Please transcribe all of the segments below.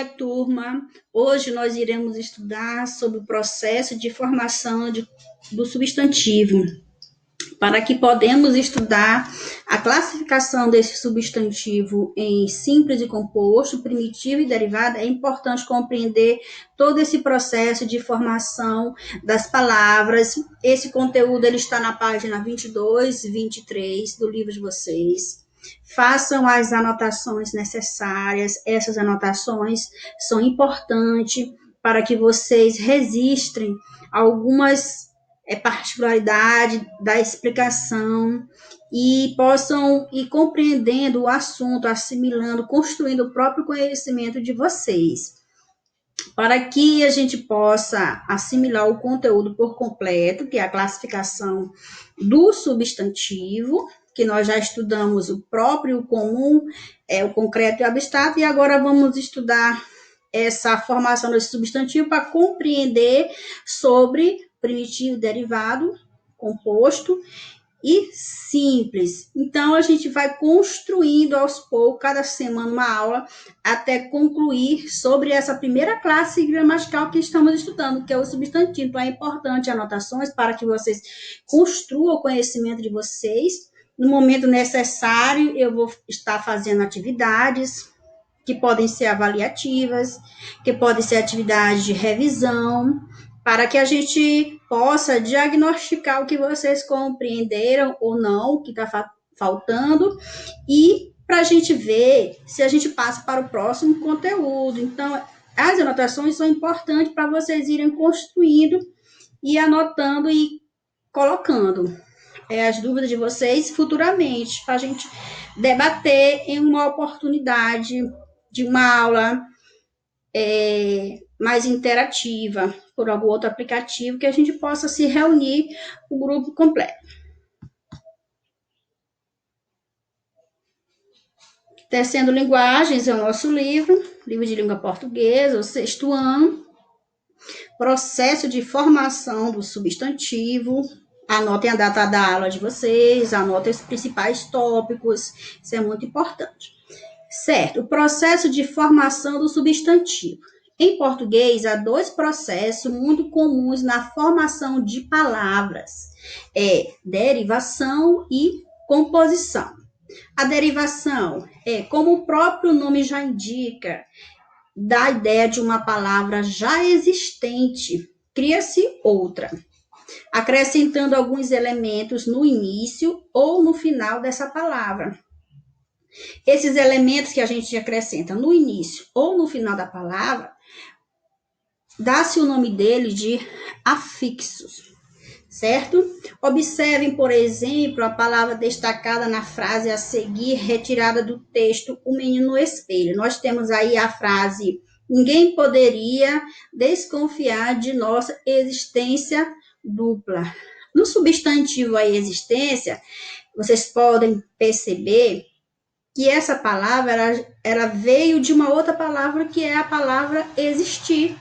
Turma, hoje nós iremos estudar sobre o processo de formação do substantivo. Para que podemos estudar a classificação desse substantivo em simples e composto, primitivo e derivado, é importante compreender todo esse processo de formação das palavras. Esse conteúdo ele está na página 22 e 23 do livro de vocês. Façam as anotações necessárias, essas anotações são importantes para que vocês registrem algumas particularidades da explicação e possam ir compreendendo o assunto, assimilando, construindo o próprio conhecimento de vocês. Para que a gente possa assimilar o conteúdo por completo, que é a classificação do substantivo, que nós já estudamos o próprio, o comum, o concreto e o abstrato, e agora vamos estudar essa formação desse substantivo para compreender sobre primitivo, derivado, composto e simples. Então, a gente vai construindo aos poucos, cada semana uma aula, até concluir sobre essa primeira classe gramatical que estamos estudando, que é o substantivo. Então, é importante anotações para que vocês construam o conhecimento de vocês. No momento necessário, eu vou estar fazendo atividades que podem ser avaliativas, que podem ser atividades de revisão, para que a gente possa diagnosticar o que vocês compreenderam ou não, o que está faltando, e para a gente ver se a gente passa para o próximo conteúdo. Então, as anotações são importantes para vocês irem construindo e anotando e colocando as dúvidas de vocês futuramente, para a gente debater em uma oportunidade de uma aula mais interativa, por algum outro aplicativo, que a gente possa se reunir o grupo completo. Tecendo Linguagens é o nosso livro de língua portuguesa, o 6º ano, processo de formação do substantivo. Anotem a data da aula de vocês, anotem os principais tópicos, isso é muito importante. Certo, o processo de formação do substantivo. Em português, há 2 processos muito comuns na formação de palavras: derivação e composição. A derivação é, como o próprio nome já indica, dá a ideia de uma palavra já existente, cria-se outra, acrescentando alguns elementos no início ou no final dessa palavra. Esses elementos que a gente acrescenta no início ou no final da palavra, dá-se o nome dele de afixos, certo? Observem, por exemplo, a palavra destacada na frase a seguir, retirada do texto O Menino no Espelho. Nós temos aí a frase: ninguém poderia desconfiar de nossa existência dupla. No substantivo a existência, vocês podem perceber que essa palavra ela veio de uma outra palavra, que é a palavra existir,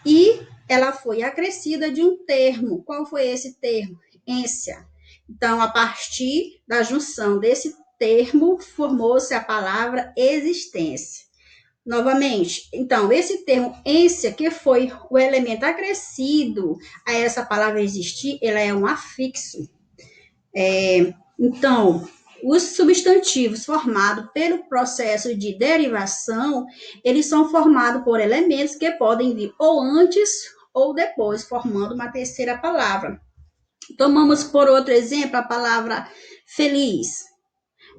e ela foi acrescida de um termo. Qual foi esse termo? Ência. Então, a partir da junção desse termo, formou-se a palavra existência. Novamente, então, esse termo ência, que foi o elemento acrescido a essa palavra existir, ela é um afixo. Então, os substantivos formados pelo processo de derivação, eles são formados por elementos que podem vir ou antes ou depois, formando uma terceira palavra. Tomamos por outro exemplo a palavra feliz.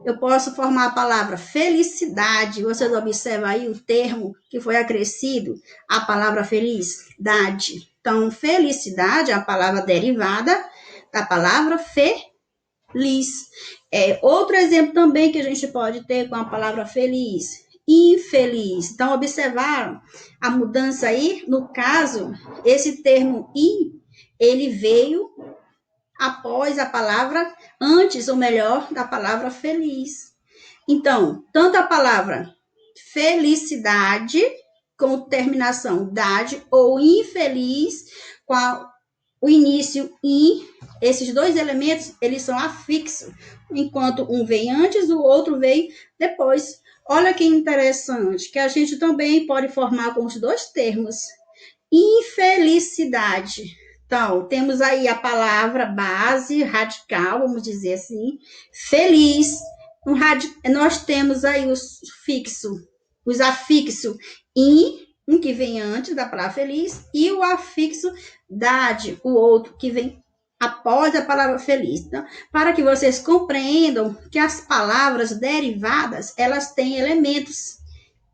Eu posso formar a palavra felicidade. Vocês observam aí o termo que foi acrescido à palavra felicidade. Então, felicidade é a palavra derivada da palavra feliz. Outro exemplo também que a gente pode ter com a palavra feliz: infeliz. Então, observaram a mudança aí? No caso, esse termo ele veio após a palavra, antes ou melhor, da palavra feliz. Então, tanto a palavra felicidade, com terminação dade, ou infeliz, com o início in, esses 2 elementos, eles são afixos, enquanto um vem antes, o outro vem depois. Olha que interessante, que a gente também pode formar com os dois termos. Infelicidade. Então, temos aí a palavra base, radical, vamos dizer assim, feliz. Nós temos aí os afixos in, um que vem antes da palavra feliz, e o afixo dade, o outro que vem após a palavra feliz. Então, para que vocês compreendam que as palavras derivadas, elas têm elementos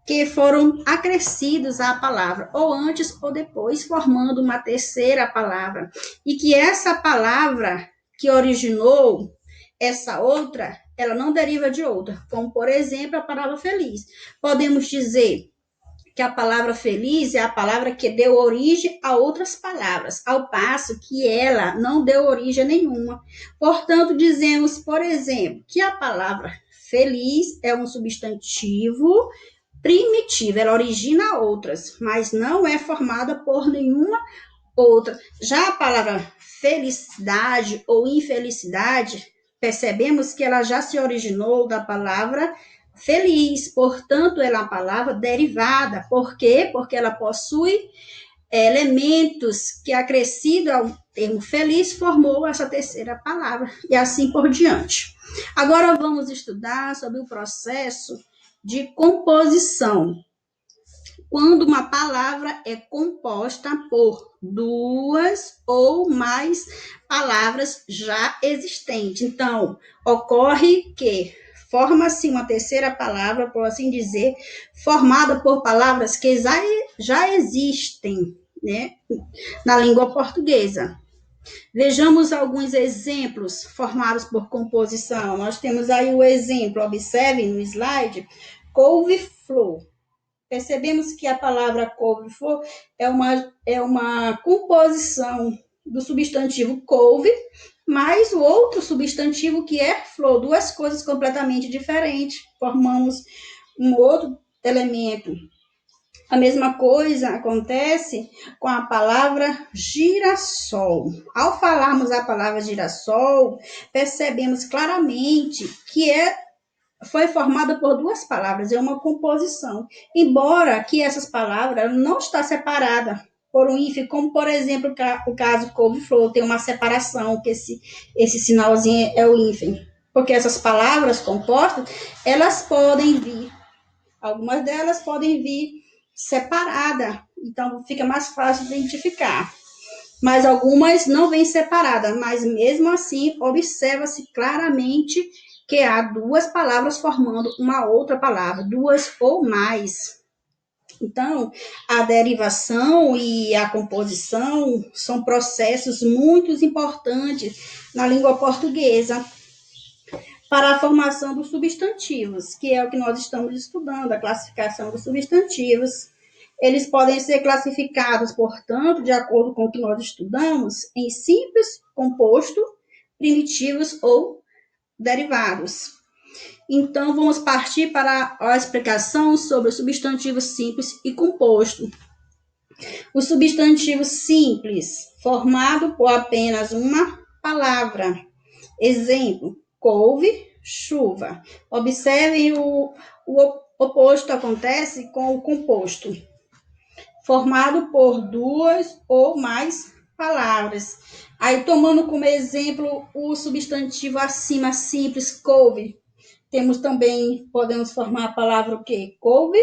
que foram acrescidos à palavra, ou antes ou depois, formando uma terceira palavra. E que essa palavra que originou essa outra, ela não deriva de outra, como, por exemplo, a palavra feliz. Podemos dizer que a palavra feliz é a palavra que deu origem a outras palavras, ao passo que ela não deu origem a nenhuma. Portanto, dizemos, por exemplo, que a palavra feliz é um substantivo primitiva, ela origina outras, mas não é formada por nenhuma outra. Já a palavra felicidade ou infelicidade, percebemos que ela já se originou da palavra feliz, portanto, ela é uma palavra derivada. Por quê? Porque ela possui elementos que, acrescido ao termo feliz, formou essa terceira palavra, e assim por diante. Agora vamos estudar sobre o processo de composição. Quando uma palavra é composta por duas ou mais palavras já existentes. Então, ocorre que forma-se uma terceira palavra, por assim dizer, formada por palavras que já existem, né, na língua portuguesa. Vejamos alguns exemplos formados por composição. Nós temos aí o exemplo, observe no slide, couve-flor. Percebemos que a palavra couve-flor é uma composição do substantivo couve, mais o outro substantivo que é flor, duas coisas completamente diferentes, formamos um outro elemento. A mesma coisa acontece com a palavra girassol. Ao falarmos a palavra girassol, percebemos claramente que foi formada por duas palavras, é uma composição. Embora que essas palavras não estão separadas por um hífen, como, por exemplo, o caso couve-flor, tem uma separação, que esse sinalzinho é o hífen. Porque essas palavras compostas, elas podem vir, algumas delas podem vir separada, então fica mais fácil de identificar. Mas algumas não vêm separadas, mas mesmo assim observa-se claramente que há duas palavras formando uma outra palavra, duas ou mais. Então, a derivação e a composição são processos muito importantes na língua portuguesa para a formação dos substantivos, que é o que nós estamos estudando, a classificação dos substantivos. Eles podem ser classificados, portanto, de acordo com o que nós estudamos, em simples, composto, primitivos ou derivados. Então, vamos partir para a explicação sobre o substantivo simples e composto. O substantivo simples, formado por apenas uma palavra. Exemplo, couve, chuva. Observem o oposto acontece com o composto, formado por duas ou mais palavras. Aí, tomando como exemplo o substantivo acima simples, couve, temos também, podemos formar a palavra o quê? Couve,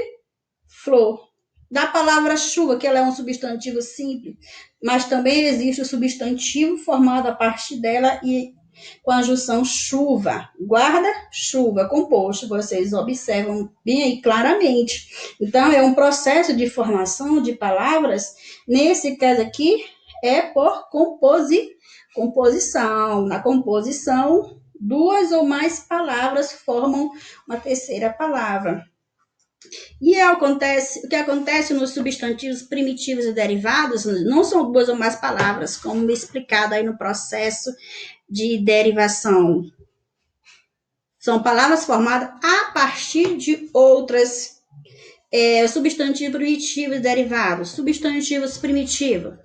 flor. Da palavra chuva, que ela é um substantivo simples, mas também existe o substantivo formado a partir dela e com a junção chuva, guarda-chuva, composto, vocês observam bem aí claramente. Então, é um processo de formação de palavras, nesse caso aqui, é por composição. Na composição, duas ou mais palavras formam uma terceira palavra. E o que acontece nos substantivos primitivos e derivados não são duas ou mais palavras, como explicado aí no processo de derivação. São palavras formadas a partir de outras. Substantivo primitivo e derivados. Substantivos primitivos.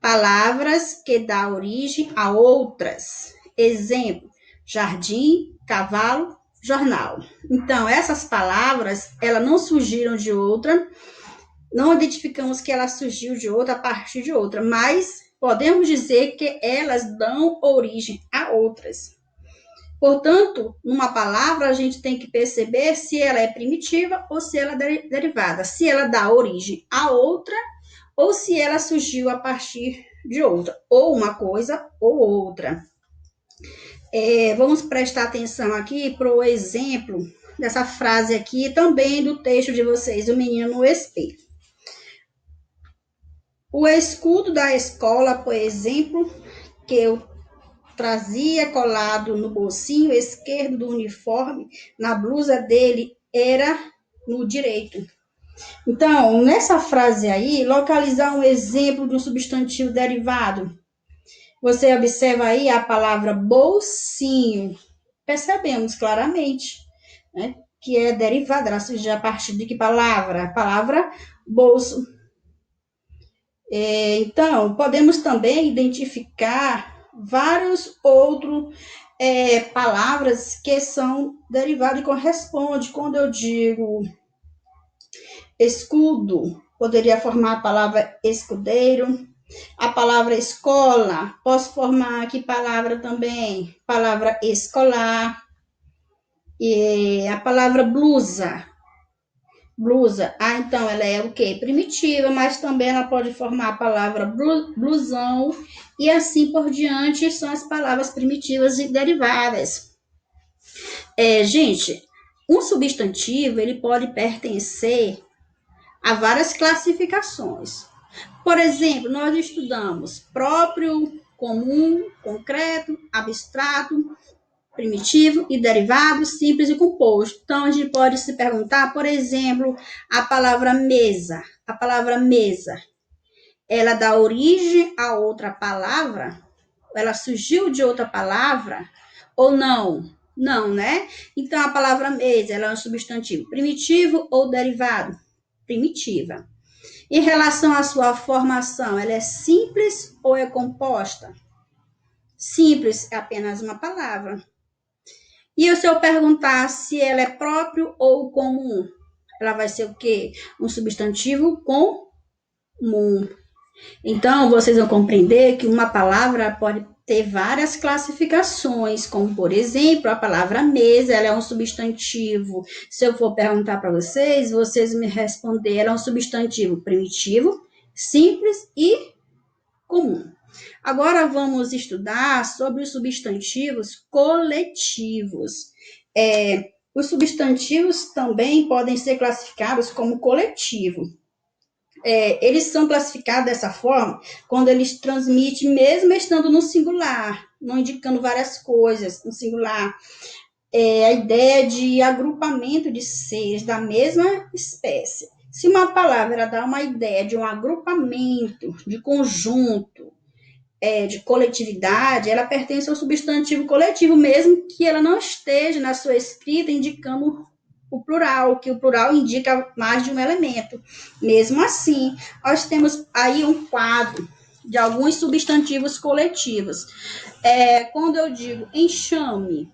Palavras que dão origem a outras. Exemplo, jardim, cavalo, jornal. Então, essas palavras, elas não surgiram de outra, não identificamos que ela surgiu de outra a partir de outra, mas podemos dizer que elas dão origem a outras. Portanto, numa palavra, a gente tem que perceber se ela é primitiva ou se ela é derivada, se ela dá origem a outra ou se ela surgiu a partir de outra, ou uma coisa ou outra. Vamos prestar atenção aqui para o exemplo dessa frase aqui, também do texto de vocês, o menino no espelho. O escudo da escola, por exemplo, que eu trazia colado no bolsinho esquerdo do uniforme, na blusa dele, era no direito. Então, nessa frase aí, localizar um exemplo de um substantivo derivado. Você observa aí a palavra bolsinho. Percebemos claramente, né, que é derivada, ela surge a partir de que palavra? A palavra bolso. Então, podemos também identificar vários outros palavras que são derivadas e correspondem. Quando eu digo escudo, poderia formar a palavra escudeiro. A palavra escola, posso formar aqui palavra também, palavra escolar. E a palavra blusa, então ela é o quê? Primitiva, mas também ela pode formar a palavra blusão e assim por diante são as palavras primitivas e derivadas. Gente, um substantivo ele pode pertencer a várias classificações. Por exemplo, nós estudamos próprio, comum, concreto, abstrato, primitivo e derivado, simples e composto. Então, a gente pode se perguntar, por exemplo, a palavra mesa. A palavra mesa, ela dá origem a outra palavra? Ela surgiu de outra palavra? Ou não? Não, né? Então, a palavra mesa, ela é um substantivo primitivo ou derivado? Primitiva. Em relação à sua formação, ela é simples ou é composta? Simples é apenas uma palavra. E se eu perguntar se ela é próprio ou comum, ela vai ser o quê? Um substantivo comum. Então, vocês vão compreender que uma palavra pode ter várias classificações, como, por exemplo, a palavra mesa, ela é um substantivo. Se eu for perguntar para vocês, vocês me responderam, ela é um substantivo primitivo, simples e comum. Agora vamos estudar sobre os substantivos coletivos. Os substantivos também podem ser classificados como coletivo. Eles são classificados dessa forma quando eles transmitem, mesmo estando no singular, não indicando várias coisas no singular. A ideia de agrupamento de seres da mesma espécie. Se uma palavra dá uma ideia de um agrupamento, de conjunto, de coletividade, ela pertence ao substantivo coletivo, mesmo que ela não esteja na sua escrita indicando o plural, que o plural indica mais de um elemento. Mesmo assim, nós temos aí um quadro de alguns substantivos coletivos. Quando eu digo enxame,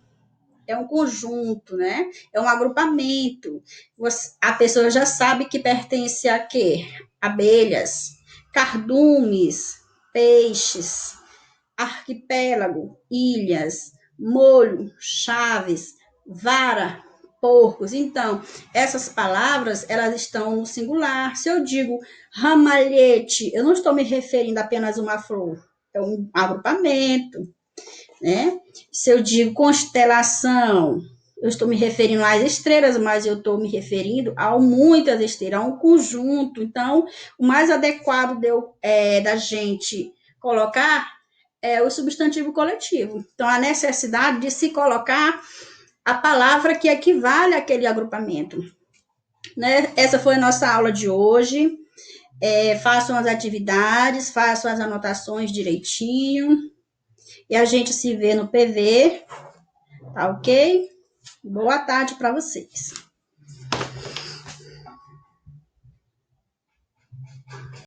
é um conjunto, né? É um agrupamento. A pessoa já sabe que pertence a quê? Abelhas, cardumes, peixes, arquipélago, ilhas, molho, chaves, vara, porcos. Então, essas palavras, elas estão no singular. Se eu digo ramalhete, eu não estou me referindo apenas a uma flor, é um agrupamento, né? Se eu digo constelação, eu estou me referindo às estrelas, mas eu estou me referindo a muitas estrelas, a um conjunto. Então, o mais adequado da gente colocar é o substantivo coletivo. Então, a necessidade de se colocar a palavra que equivale àquele agrupamento. Né? Essa foi a nossa aula de hoje. Façam as atividades, façam as anotações direitinho. E a gente se vê no PV, tá ok? Boa tarde para vocês.